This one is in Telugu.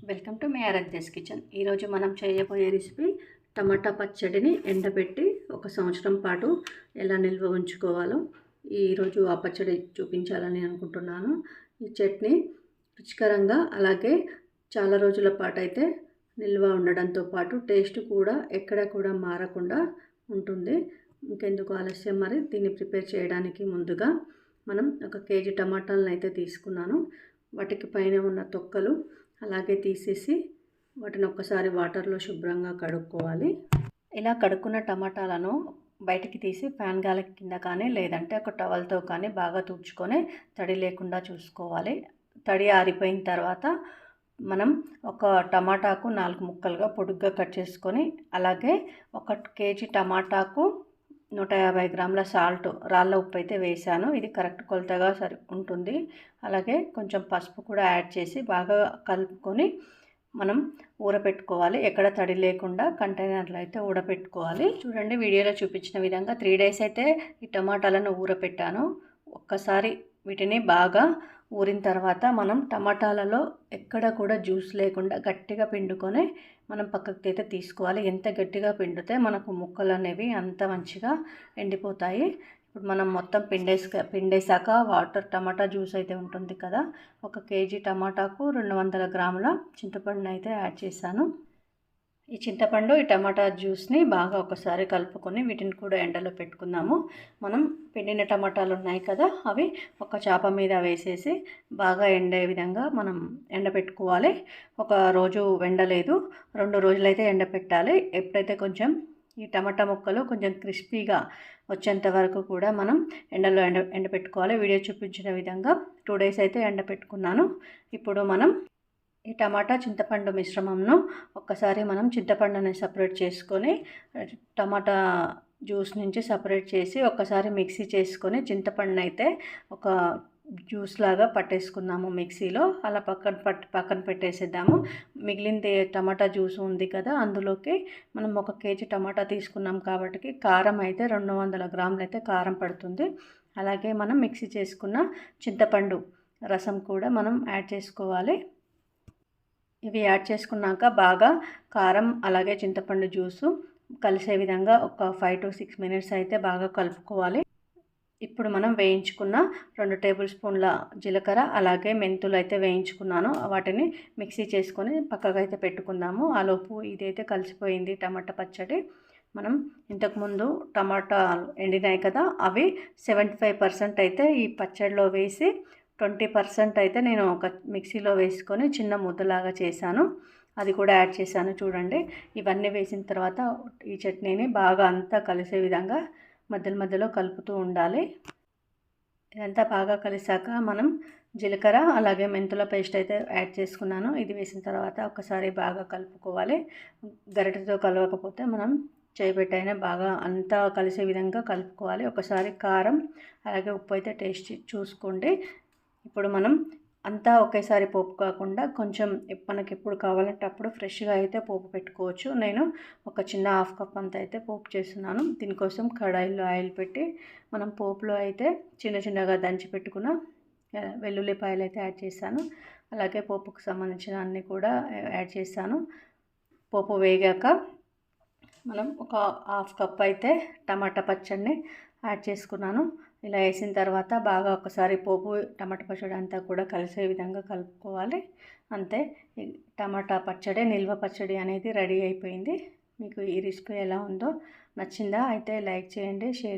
వెల్కమ్ టు మీ ఆరాధ్యాస్ కిచెన్. ఈరోజు మనం చేయబోయే రెసిపీ టమాటా పచ్చడిని ఎండబెట్టి 1 సంవత్సరం పాటు ఎలా నిల్వ ఉంచుకోవాలో ఈరోజు ఆ పచ్చడి చూపించాలని అనుకుంటున్నాను. ఈ చట్నీ రుచికరంగా అలాగే చాలా రోజుల పాటు అయితే నిల్వ ఉండడంతో పాటు టేస్ట్ కూడా ఎక్కడ కూడా మారకుండా ఉంటుంది. ఇంకెందుకు ఆలస్యం, మరి దీన్ని ప్రిపేర్ చేయడానికి ముందుగా మనం 1 కేజీ టమాటాలను అయితే తీసుకున్నాను. వాటికి పైన ఉన్న తొక్కలు అలాగే తీసేసి వాటిని ఒక్కసారి వాటర్లో శుభ్రంగా కడుక్కోవాలి. ఇలా కడుక్కున్న టమాటాలను బయటికి తీసి ఫ్యాన్ గాలి కింద కానీ లేదంటే ఒక టవల్తో కానీ బాగా తుడుచుకొని తడి లేకుండా చూసుకోవాలి. తడి ఆరిపోయిన తర్వాత మనం ఒక టమాటాకు 4 ముక్కలుగా పొడుగ్గా కట్ చేసుకొని, అలాగే 1 కేజీ టమాటాకు 150 గ్రాముల సాల్ట్, రాళ్ళ ఉప్పు అయితే వేసాను. ఇది కరెక్ట్ కొలతగా ఉంటుంది. అలాగే కొంచెం పసుపు కూడా యాడ్ చేసి బాగా కలుపుకొని మనం ఊరపెట్టుకోవాలి. ఎక్కడ తడి లేకుండా కంటైనర్లో అయితే ఊరపెట్టుకోవాలి. చూడండి, వీడియోలో చూపించిన విధంగా 3 డేస్ అయితే ఈ టమాటాలను ఊరపెట్టాను. ఒక్కసారి వీటిని బాగా ఊరిన తర్వాత మనం టమాటాలలో ఎక్కడ కూడా జ్యూస్ లేకుండా గట్టిగా పిండుకొని మనం పక్కకి అయితే తీసుకోవాలి. ఎంత గట్టిగా పిండితే మనకు ముక్కలు అనేవి అంత మంచిగా ఎండిపోతాయి. ఇప్పుడు మనం మొత్తం పిండేసాక టమాటా జ్యూస్ అయితే ఉంటుంది కదా, 1 కేజీ టమాటాకు 200 గ్రాముల చింతపండుని అయితే యాడ్ చేశాను. ఈ చింతపండు, ఈ టమాటా జ్యూస్ని బాగా ఒకసారి కలుపుకొని వీటిని కూడా ఎండలో పెట్టుకుందాము. మనం పిండిన టమాటాలు ఉన్నాయి కదా, అవి ఒక చాప మీద వేసేసి బాగా ఎండే విధంగా మనం ఎండబెట్టుకోవాలి. ఒక రోజు ఎండలేదు, 2 రోజులైతే ఎండపెట్టాలి. ఎప్పుడైతే కొంచెం ఈ టమాటా ముక్కలు కొంచెం క్రిస్పీగా వచ్చేంత వరకు కూడా మనం ఎండలో ఎండపెట్టుకోవాలి. వీడియో చూపించిన విధంగా 2 డేస్ అయితే ఎండపెట్టుకున్నాను. ఇప్పుడు మనం ఈ టమాటా చింతపండు మిశ్రమంను ఒక్కసారి మనం చింతపండుని సపరేట్ చేసుకొని టమాటా జ్యూస్ నుంచి సపరేట్ చేసి ఒక్కసారి మిక్సీ చేసుకొని చింతపండుని అయితే ఒక జ్యూస్ లాగా పట్టేసుకుందాము మిక్సీలో. అలా పక్కన పెట్టేసేద్దాము. మిగిలింది టమాటా జ్యూస్ ఉంది కదా, అందులోకి మనం 1 కేజీ టమాటా తీసుకున్నాం కాబట్టి కారం అయితే 200 గ్రాములు అయితే కారం పడుతుంది. అలాగే మనం మిక్సీ చేసుకున్న చింతపండు రసం కూడా మనం యాడ్ చేసుకోవాలి. ఇవి యాడ్ చేసుకున్నాక బాగా కారం అలాగే చింతపండు జ్యూసు కలిసే విధంగా ఒక 5 to 6 మినిట్స్ అయితే బాగా కలుపుకోవాలి. ఇప్పుడు మనం వేయించుకున్న 2 టేబుల్ స్పూన్ల జీలకర్ర అలాగే మెంతులు అయితే వేయించుకున్నాను. వాటిని మిక్సీ చేసుకొని పక్కకు అయితే పెట్టుకుందాము. ఆలోపు ఇదైతే కలిసిపోయింది టమాటా పచ్చడి. మనం ఇంతకుముందు టమాటా ఎండినాయి కదా, అవి 75% అయితే ఈ పచ్చడిలో వేసి 20% అయితే నేను ఒక మిక్సీలో వేసుకొని చిన్న ముద్దలాగా చేశాను. అది కూడా యాడ్ చేశాను. చూడండి, ఇవన్నీ వేసిన తర్వాత ఈ చట్నీని బాగా అంతా కలిసే విధంగా మధ్యలో కలుపుతూ ఉండాలి. ఇదంతా బాగా కలిసాక మనం జీలకర్ర అలాగే మెంతుల పేస్ట్ అయితే యాడ్ చేసుకున్నాను. ఇది వేసిన తర్వాత ఒకసారి బాగా కలుపుకోవాలి. గరిటెతో కలవకపోతే మనం చేయబెట్టైనా బాగా అంతా కలిసే విధంగా కలుపుకోవాలి. ఒకసారి కారం అలాగే ఉప్పు అయితే టేస్ట్ చూసుకోండి. ఇప్పుడు మనం అంతా ఒకేసారి పోపు కాకుండా కొంచెం మనకి ఎప్పుడు కావాలంటే అప్పుడు ఫ్రెష్గా అయితే పోపు పెట్టుకోవచ్చు. నేను ఒక చిన్న 1/2 కప్ అంత అయితే పోపు చేస్తున్నాను. దీనికోసం కడాయిలో ఆయిల్ పెట్టి మనం పోపులో అయితే చిన్నగా దంచి పెట్టుకున్న వెల్లుల్లిపాయలు అయితే యాడ్ చేశాను. అలాగే పోపుకు సంబంధించిన అన్నీ కూడా యాడ్ చేశాను. పోపు వేగాక మనం ఒక 1/2 కప్ అయితే టమాటా పచ్చడిని యాడ్ చేసుకున్నాను. ఇలా వేసిన తర్వాత బాగా ఒకసారి పోపు టమాటా పచ్చడి అంతా కూడా కలిసే విధంగా కలుపుకోవాలి. అంతే, టమాటా పచ్చడి, నిల్వ పచ్చడి అనేది రెడీ అయిపోయింది. మీకు ఈ రెసిపీ ఎలా ఉందో, నచ్చిందా అయితే లైక్ చేయండి, షేర్